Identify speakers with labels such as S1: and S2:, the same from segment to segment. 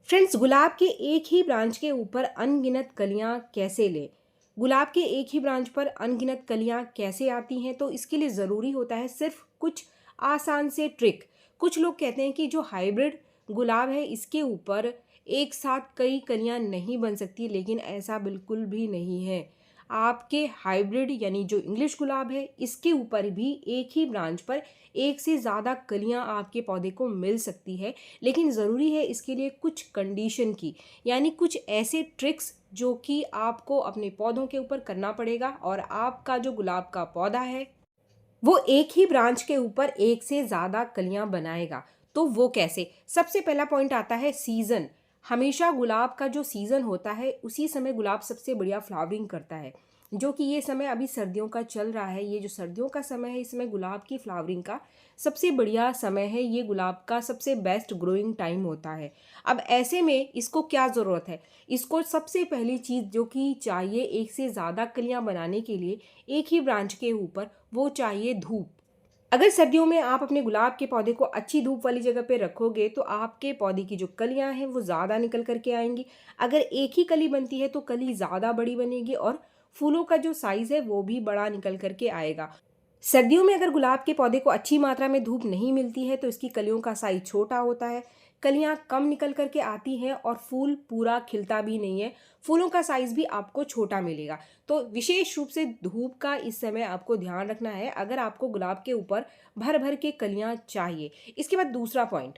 S1: Friends, गुलाब के एक ही branch के ऊपर अनगिनत कलियां कैसे लें? गुलाब के एक ही ब्रांच पर अनगिनत कलियां कैसे आती हैं? तो इसके लिए ज़रूरी होता है सिर्फ कुछ आसान से ट्रिक। कुछ लोग कहते हैं कि जो हाइब्रिड गुलाब है इसके ऊपर एक साथ कई कलियां नहीं बन सकती, लेकिन ऐसा बिल्कुल भी नहीं है। आपके हाइब्रिड यानी जो इंग्लिश गुलाब है इसके ऊपर भी एक ही ब्रांच पर एक से ज़्यादा कलियां आपके पौधे को मिल सकती है, लेकिन ज़रूरी है इसके लिए कुछ कंडीशन की, यानी कुछ ऐसे ट्रिक्स जो कि आपको अपने पौधों के ऊपर करना पड़ेगा और आपका जो गुलाब का पौधा है वो एक ही ब्रांच के ऊपर एक से ज़्यादा कलियां बनाएगा। तो वो कैसे? सबसे पहला पॉइंट आता है सीज़न। हमेशा गुलाब का जो सीज़न होता है उसी समय गुलाब सबसे बढ़िया फ्लावरिंग करता है, जो कि ये समय अभी सर्दियों का चल रहा है। ये जो सर्दियों का समय है इसमें गुलाब की फ्लावरिंग का सबसे बढ़िया समय है। ये गुलाब का सबसे बेस्ट ग्रोइंग टाइम होता है। अब ऐसे में इसको क्या ज़रूरत है? इसको सबसे पहली चीज़ जो कि चाहिए एक से ज़्यादा कलियां बनाने के लिए एक ही ब्रांच के ऊपर, वो चाहिए धूप। अगर सर्दियों में आप अपने गुलाब के पौधे को अच्छी धूप वाली जगह पे रखोगे तो आपके पौधे की जो कलियां हैं वो ज़्यादा निकल करके आएंगी। अगर एक ही कली बनती है तो कली ज़्यादा बड़ी बनेगी और फूलों का जो साइज़ है वो भी बड़ा निकल करके आएगा। सर्दियों में अगर गुलाब के पौधे को अच्छी मात्रा में धूप नहीं मिलती है तो इसकी कलियों का साइज छोटा होता है, कलियां कम निकल करके आती हैं और फूल पूरा खिलता भी नहीं है। फूलों का साइज भी आपको छोटा मिलेगा। तो विशेष रूप से धूप का इस समय आपको ध्यान रखना है अगर आपको गुलाब के ऊपर भर भर के कलियां चाहिए। इसके बाद दूसरा पॉइंट,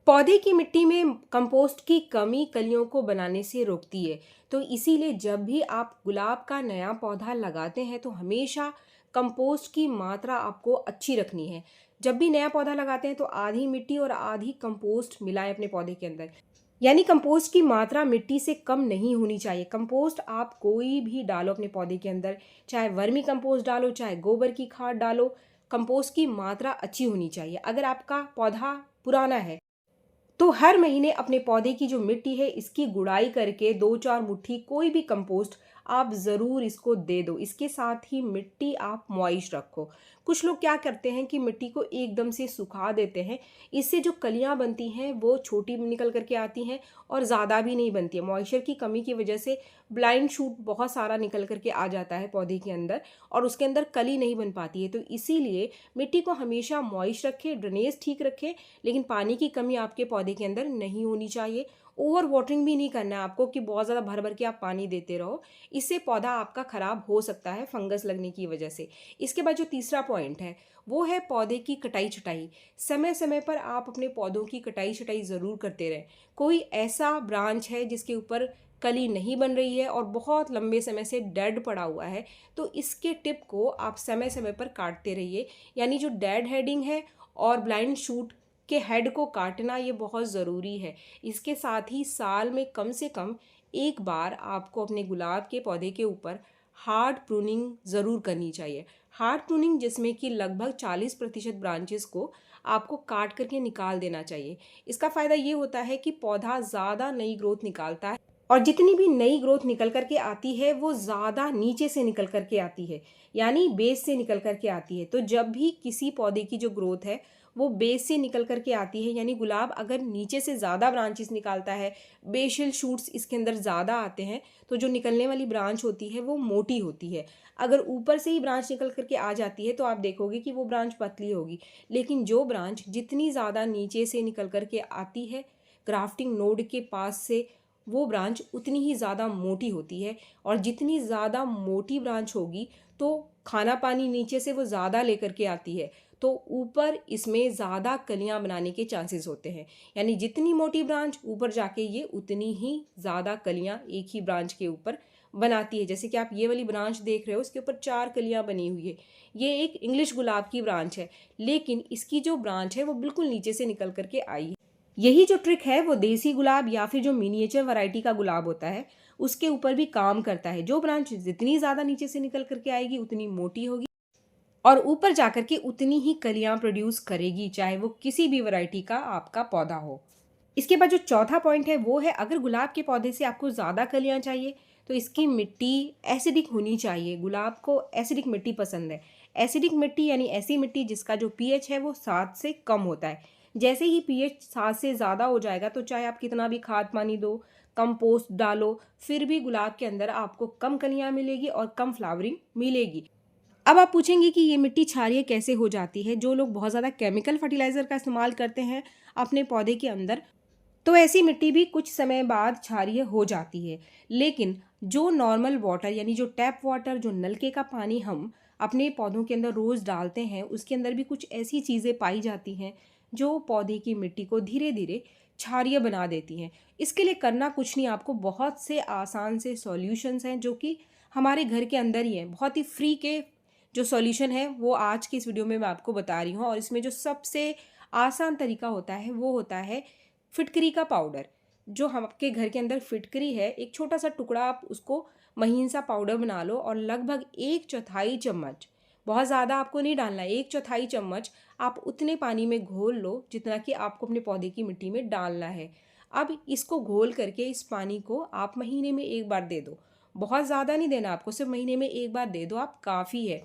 S1: पौधे की मिट्टी में कंपोस्ट की कमी कलियों को बनाने से रोकती है। तो इसीलिए जब भी आप गुलाब का नया पौधा लगाते हैं तो हमेशा कंपोस्ट की मात्रा आपको अच्छी रखनी है। जब भी नया पौधा लगाते हैं तो आधी मिट्टी और आधी कंपोस्ट मिलाएं अपने पौधे के अंदर। यानी कंपोस्ट की मात्रा मिट्टी से कम नहीं होनी चाहिए। कंपोस्ट आप कोई भी डालो अपने पौधे के अंदर, चाहे वर्मी कंपोस्ट डालो चाहे गोबर की खाद डालो, कंपोस्ट की मात्रा अच्छी होनी चाहिए। अगर आपका पौधा पुराना है तो हर महीने अपने पौधे की जो मिट्टी है इसकी गुड़ाई करके 2-4 मुट्ठी कोई भी कंपोस्ट आप ज़रूर इसको दे दो। इसके साथ ही मिट्टी आप मॉइस्ट रखो। कुछ लोग क्या करते हैं कि मिट्टी को एकदम से सुखा देते हैं, इससे जो कलियां बनती हैं वो छोटी निकल करके आती हैं और ज़्यादा भी नहीं बनती है। मॉइस्चर की कमी की वजह से ब्लाइंड शूट बहुत सारा निकल करके आ जाता है पौधे के अंदर और उसके अंदर कली नहीं बन पाती है। तो इसीलिए मिट्टी को हमेशा मॉइस्ट रखें, ड्रेनेज ठीक रखें, लेकिन पानी की कमी आपके पौधे के अंदर नहीं होनी चाहिए। ओवर वाटरिंग भी नहीं करना है आपको कि बहुत ज़्यादा भर भर के आप पानी देते रहो, इससे पौधा आपका ख़राब हो सकता है फंगस लगने की वजह से। इसके बाद जो तीसरा पॉइंट है वो है पौधे की कटाई छटाई। समय समय पर आप अपने पौधों की कटाई छटाई ज़रूर करते रहें। कोई ऐसा ब्रांच है जिसके ऊपर कली नहीं बन रही है और बहुत लंबे समय से डेड पड़ा हुआ है, तो इसके टिप को आप समय समय पर काटते रहिए। यानी जो डेड हेडिंग है और ब्लाइंड शूट के हेड को काटना ये बहुत ज़रूरी है। इसके साथ ही साल में कम से कम एक बार आपको अपने गुलाब के पौधे के ऊपर हार्ड प्रूनिंग ज़रूर करनी चाहिए। हार्ड प्रूनिंग जिसमें कि लगभग 40% ब्रांचेस को आपको काट करके निकाल देना चाहिए। इसका फ़ायदा ये होता है कि पौधा ज़्यादा नई ग्रोथ निकालता है और जितनी भी नई ग्रोथ निकल करके आती है वो ज़्यादा नीचे से निकल करके आती है, यानी बेस से निकल करके आती है। तो जब भी किसी पौधे की जो ग्रोथ है वो बेस से निकल करके आती है, यानी गुलाब अगर नीचे से ज़्यादा ब्रांचेस निकालता है, बेसल शूट्स इसके अंदर ज़्यादा आते हैं, तो जो निकलने वाली ब्रांच होती है वो मोटी होती है। अगर ऊपर से ही ब्रांच निकल करके आ जाती है तो आप देखोगे कि वो ब्रांच पतली होगी। लेकिन जो ब्रांच जितनी ज़्यादा नीचे से निकल करके आती है ग्राफ्टिंग नोड के पास से, वो ब्रांच उतनी ही ज़्यादा मोटी होती है। और जितनी ज़्यादा मोटी ब्रांच होगी तो खाना पानी नीचे से वो ज़्यादा लेकर के आती है, तो ऊपर इसमें ज़्यादा कलियां बनाने के चांसेस होते हैं। यानी जितनी मोटी ब्रांच ऊपर जाके ये उतनी ही ज़्यादा कलियां एक ही ब्रांच के ऊपर बनाती है। जैसे कि आप ये वाली ब्रांच देख रहे हो, इसके ऊपर 4 कलियां बनी हुई है। ये एक इंग्लिश गुलाब की ब्रांच है, लेकिन इसकी जो ब्रांच है वो बिल्कुल नीचे से निकल करके आई है। यही जो ट्रिक है वो देसी गुलाब या फिर जो मिनिएचर वैरायटी का गुलाब होता है उसके ऊपर भी काम करता है। जो ब्रांच जितनी ज़्यादा नीचे से निकल करके आएगी उतनी मोटी होगी और ऊपर जाकर के उतनी ही कलियां प्रोड्यूस करेगी, चाहे वो किसी भी वैरायटी का आपका पौधा हो। इसके बाद जो चौथा पॉइंट है वो है, अगर गुलाब के पौधे से आपको ज़्यादा कलियां चाहिए तो इसकी मिट्टी एसिडिक होनी चाहिए। गुलाब को एसिडिक मिट्टी पसंद है। एसिडिक मिट्टी यानी ऐसी मिट्टी जिसका जो पीएच है वो 7 से कम होता है। जैसे ही पीएच 7 से ज़्यादा हो जाएगा तो चाहे आप कितना भी खाद पानी दो, कंपोस्ट डालो, फिर भी गुलाब के अंदर आपको कम कलियाँ मिलेगी और कम फ्लावरिंग मिलेगी। अब आप पूछेंगे कि ये मिट्टी क्षारीय कैसे हो जाती है? जो लोग बहुत ज़्यादा केमिकल फर्टिलाइज़र का इस्तेमाल करते हैं अपने पौधे के अंदर, तो ऐसी मिट्टी भी कुछ समय बाद क्षारीय हो जाती है। लेकिन जो नॉर्मल वाटर यानी जो टैप वाटर, जो नलके का पानी हम अपने पौधों के अंदर रोज़ डालते हैं, उसके अंदर भी कुछ ऐसी चीज़ें पाई जाती हैं जो पौधे की मिट्टी को धीरे-धीरे क्षारीय बना देती हैं। इसके लिए करना कुछ नहीं, आपको बहुत से आसान से सॉल्यूशंस हैं जो कि हमारे घर के अंदर ही हैं। बहुत ही फ्री के जो सॉल्यूशन है वो आज की इस वीडियो में मैं आपको बता रही हूँ, और इसमें जो सबसे आसान तरीका होता है वो होता है फिटकरी का पाउडर। जो हम आपके घर के अंदर फिटकरी है, एक छोटा सा टुकड़ा आप उसको महीन सा पाउडर बना लो और लगभग 1/4 चम्मच, बहुत ज़्यादा आपको नहीं डालना है, 1/4 चम्मच आप उतने पानी में घोल लो जितना कि आपको अपने पौधे की मिट्टी में डालना है। अब इसको घोल करके इस पानी को आप महीने में एक बार दे दो। बहुत ज़्यादा नहीं देना आपको, सिर्फ महीने में एक बार दे दो, आप काफ़ी है।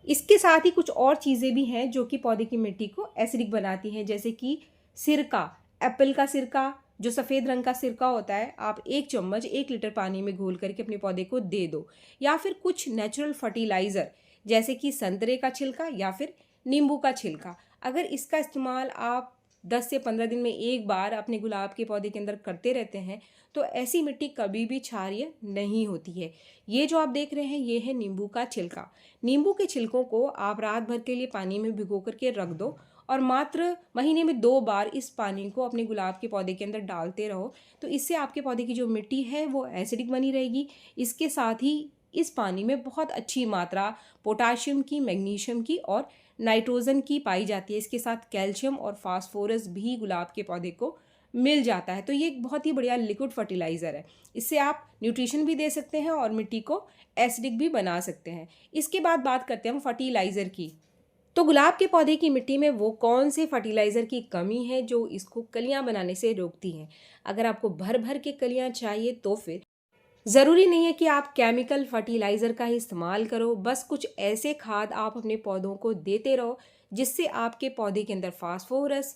S1: इसके साथ ही कुछ और चीज़ें भी हैं जो कि पौधे की मिट्टी को एसिडिक बनाती हैं, जैसे कि सिरका, एप्पल का सिरका, जो सफ़ेद रंग का सिरका होता है, आप 1 चम्मच 1 लीटर पानी में घोल करके अपने पौधे को दे दो। या फिर कुछ नेचुरल फर्टिलाइज़र जैसे कि संतरे का छिलका या फिर नींबू का छिलका, अगर इसका इस्तेमाल आप 10 से 15 दिन में एक बार अपने गुलाब के पौधे के अंदर करते रहते हैं तो ऐसी मिट्टी कभी भी क्षारीय नहीं होती है। ये जो आप देख रहे हैं ये है नींबू का छिलका। नींबू के छिलकों को आप रात भर के लिए पानी में भिगो करके रख दो और मात्र महीने में 2 बार इस पानी को अपने गुलाब के पौधे के अंदर डालते रहो, तो इससे आपके पौधे की जो मिट्टी है वो एसिडिक बनी रहेगी। इसके साथ ही इस पानी में बहुत अच्छी मात्रा पोटाशियम की, मैग्नीशियम की और नाइट्रोजन की पाई जाती है। इसके साथ कैल्शियम और फास्फोरस भी गुलाब के पौधे को मिल जाता है। तो ये एक बहुत ही बढ़िया लिक्विड फर्टिलाइज़र है। इससे आप न्यूट्रिशन भी दे सकते हैं और मिट्टी को एसिडिक भी बना सकते हैं। इसके बाद बात करते हैं हम फर्टिलाइज़र की। तो गुलाब के पौधे की मिट्टी में वो कौन से फर्टिलाइज़र की कमी है जो इसको कलियां बनाने से रोकती हैं? अगर आपको भर भर के कलियां चाहिए तो फिर ज़रूरी नहीं है कि आप केमिकल फर्टिलाइज़र का ही इस्तेमाल करो, बस कुछ ऐसे खाद आप अपने पौधों को देते रहो जिससे आपके पौधे के अंदर फास्फोरस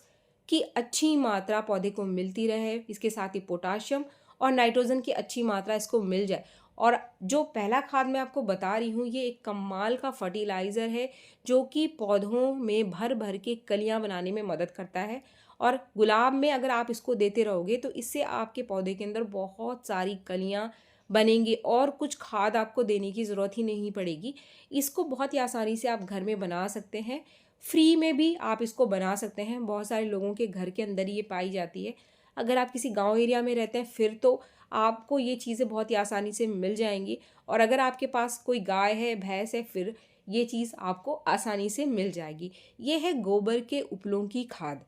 S1: की अच्छी मात्रा पौधे को मिलती रहे, इसके साथ ही पोटाशियम और नाइट्रोजन की अच्छी मात्रा इसको मिल जाए। और जो पहला खाद मैं आपको बता रही हूँ ये एक कमाल का फर्टिलाइज़र है जो कि पौधों में भर भर के कलियाँ बनाने में मदद करता है। और गुलाब में अगर आप इसको देते रहोगे तो इससे आपके पौधे के अंदर बहुत सारी कलियाँ बनेंगी और कुछ खाद आपको देने की ज़रूरत ही नहीं पड़ेगी। इसको बहुत ही आसानी से आप घर में बना सकते हैं, फ्री में भी आप इसको बना सकते हैं। बहुत सारे लोगों के घर के अंदर ये पाई जाती है। अगर आप किसी गांव एरिया में रहते हैं फिर तो आपको ये चीज़ें बहुत ही आसानी से मिल जाएंगी, और अगर आपके पास कोई गाय है, भैंस है, फिर ये चीज़ आपको आसानी से मिल जाएगी। ये है गोबर के उपलों की खाद।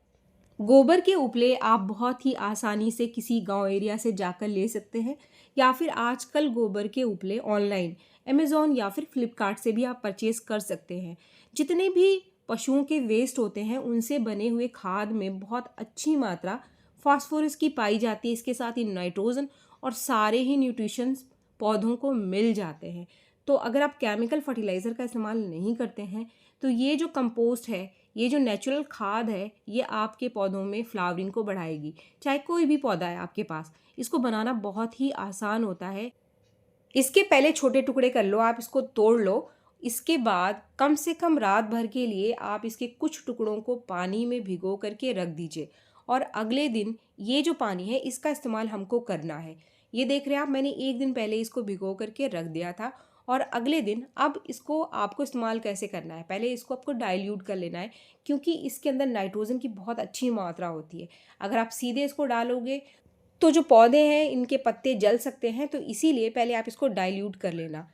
S1: गोबर के उपले आप बहुत ही आसानी से किसी गांव एरिया से जाकर ले सकते हैं, या फिर आजकल गोबर के उपले ऑनलाइन अमेज़ॉन या फिर फ्लिपकार्ट से भी आप परचेज़ कर सकते हैं। जितने भी पशुओं के वेस्ट होते हैं उनसे बने हुए खाद में बहुत अच्छी मात्रा फास्फोरस की पाई जाती है, इसके साथ ही नाइट्रोजन और सारे ही न्यूट्रिशंस पौधों को मिल जाते हैं। तो अगर आप केमिकल फर्टिलाइज़र का इस्तेमाल नहीं करते हैं तो ये जो कंपोस्ट है, ये जो नेचुरल खाद है, ये आपके पौधों में फ्लावरिंग को बढ़ाएगी। चाहे कोई भी पौधा है आपके पास, इसको बनाना बहुत ही आसान होता है। इसके पहले छोटे टुकड़े कर लो, आप इसको तोड़ लो। इसके बाद कम से कम रात भर के लिए आप इसके कुछ टुकड़ों को पानी में भिगो करके रख दीजिए, और अगले दिन ये जो पानी है इसका इस्तेमाल हमको करना है। ये देख रहे हैं आप, मैंने एक दिन पहले इसको भिगो करके रख दिया था, और अगले दिन अब इसको आपको इस्तेमाल कैसे करना है, पहले इसको आपको डाइल्यूट कर लेना है, क्योंकि इसके अंदर नाइट्रोजन की बहुत अच्छी मात्रा होती है। अगर आप सीधे इसको डालोगे तो जो पौधे हैं इनके पत्ते जल सकते हैं, तो इसीलिए पहले आप इसको डाइल्यूट कर लेना।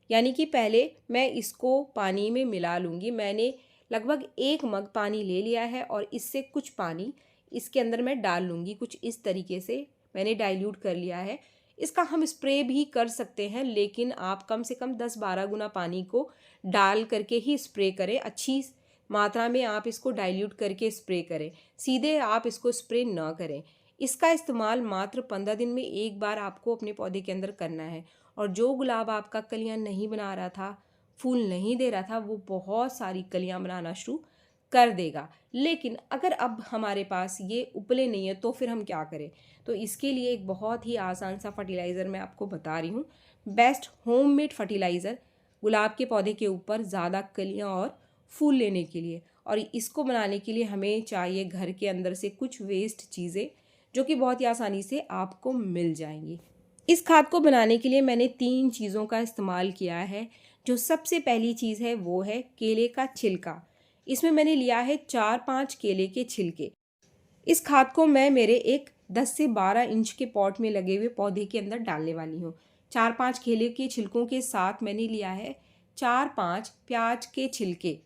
S1: यानी कि पहले मैं इसको पानी में मिला लूँगी। मैंने लगभग 1 मग पानी ले लिया है और इससे कुछ पानी इसके अंदर मैं डाल लूँगी। कुछ इस तरीके से मैंने डाइल्यूट कर लिया है। इसका हम स्प्रे भी कर सकते हैं, लेकिन आप कम से कम 10-12 गुना पानी को डाल करके ही स्प्रे करें। अच्छी मात्रा में आप इसको डाइल्यूट करके स्प्रे करें, सीधे आप इसको स्प्रे ना करें। इसका इस्तेमाल मात्र 15 दिन में एक बार आपको अपने पौधे के अंदर करना है। और जो गुलाब आपका कलियां नहीं बना रहा था, फूल नहीं दे रहा था, वो बहुत सारी कलियां बनाना शुरू कर देगा। लेकिन अगर अब हमारे पास ये उपले नहीं है तो फिर हम क्या करें? तो इसके लिए एक बहुत ही आसान सा फर्टिलाइज़र मैं आपको बता रही हूँ। बेस्ट होममेड फर्टिलाइज़र गुलाब के पौधे के ऊपर ज़्यादा कलियाँ और फूल लेने के लिए। और इसको बनाने के लिए हमें चाहिए घर के अंदर से कुछ वेस्ट चीज़ें, जो कि बहुत ही आसानी से आपको मिल जाएंगी। इस खाद को बनाने के लिए मैंने 3 चीज़ों का इस्तेमाल किया है। जो सबसे पहली चीज़ है वो है केले का छिलका। इसमें मैंने लिया है 4-5 केले के छिलके। इस खाद को मैं मेरे एक 10 से 12 इंच के पॉट में लगे हुए पौधे के अंदर डालने वाली हूँ। 4-5 केले के छिलकों के साथ मैंने लिया है 4-5 प्याज के छिलके।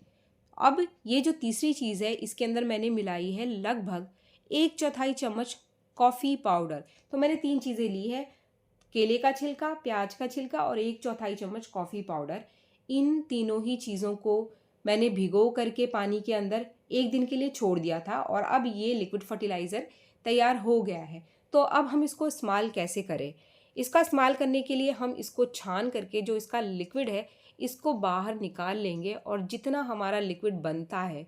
S1: अब ये जो तीसरी चीज़ है इसके अंदर मैंने मिलाई है लगभग 1/4 चम्मच कॉफ़ी पाउडर। तो मैंने 3 चीज़ें ली है, केले का छिलका, प्याज का छिलका और 1/4 चम्मच कॉफ़ी पाउडर। इन तीनों ही चीज़ों को मैंने भिगो करके पानी के अंदर 1 दिन के लिए छोड़ दिया था और अब ये लिक्विड फर्टिलाइज़र तैयार हो गया है। तो अब हम इसको इस्तेमाल कैसे करें? इसका इस्तेमाल करने के लिए हम इसको छान करके जो इसका लिक्विड है इसको बाहर निकाल लेंगे और जितना हमारा लिक्विड बनता है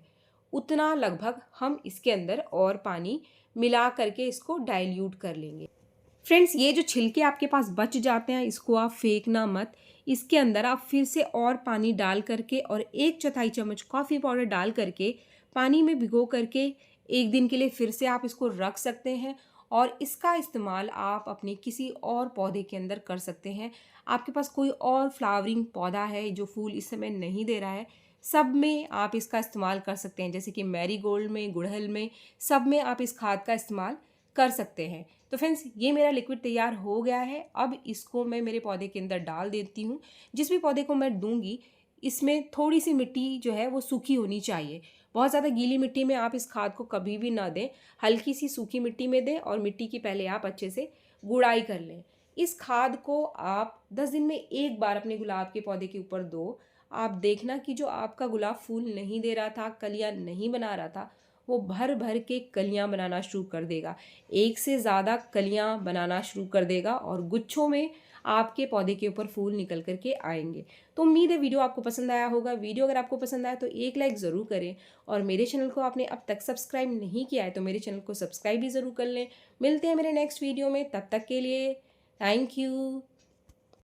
S1: उतना लगभग हम इसके अंदर और पानी मिला करके इसको डाइल्यूट कर लेंगे। फ्रेंड्स, ये जो छिलके आपके पास बच जाते हैं इसको आप फेंकना मत। इसके अंदर आप फिर से और पानी डाल करके और 1/4 चम्मच कॉफ़ी पाउडर डाल करके पानी में भिगो करके 1 दिन के लिए फिर से आप इसको रख सकते हैं और इसका इस्तेमाल आप अपने किसी और पौधे के अंदर कर सकते हैं। आपके पास कोई और फ्लावरिंग पौधा है जो फूल इस समय नहीं दे रहा है, सब में आप इसका इस्तेमाल कर सकते हैं। जैसे कि मैरीगोल्ड में, गुड़हल में, सब में आप इस खाद का इस्तेमाल कर सकते हैं। तो फ्रेंड्स, ये मेरा लिक्विड तैयार हो गया है। अब इसको मैं मेरे पौधे के अंदर डाल देती हूँ। जिस भी पौधे को मैं दूंगी इसमें थोड़ी सी मिट्टी जो है वो सूखी होनी चाहिए। बहुत ज़्यादा गीली मिट्टी में आप इस खाद को कभी भी ना दें। हल्की सी सूखी मिट्टी में दें और मिट्टी की पहले आप अच्छे से गुड़ाई कर लें। इस खाद को आप 10 दिन में एक बार अपने गुलाब के पौधे के ऊपर दो। आप देखना कि जो आपका गुलाब फूल नहीं दे रहा था, कलियां नहीं बना रहा था, वो भर भर के कलियां बनाना शुरू कर देगा। एक से ज़्यादा कलियां बनाना शुरू कर देगा और गुच्छों में आपके पौधे के ऊपर फूल निकल करके आएंगे। तो उम्मीद है वीडियो आपको पसंद आया होगा। वीडियो अगर आपको पसंद आया तो एक लाइक ज़रूर करें और मेरे चैनल को आपने अब तक सब्सक्राइब नहीं किया है तो मेरे चैनल को सब्सक्राइब भी ज़रूर कर लें। मिलते हैं मेरे नेक्स्ट वीडियो में, तब तक के लिए थैंक यू।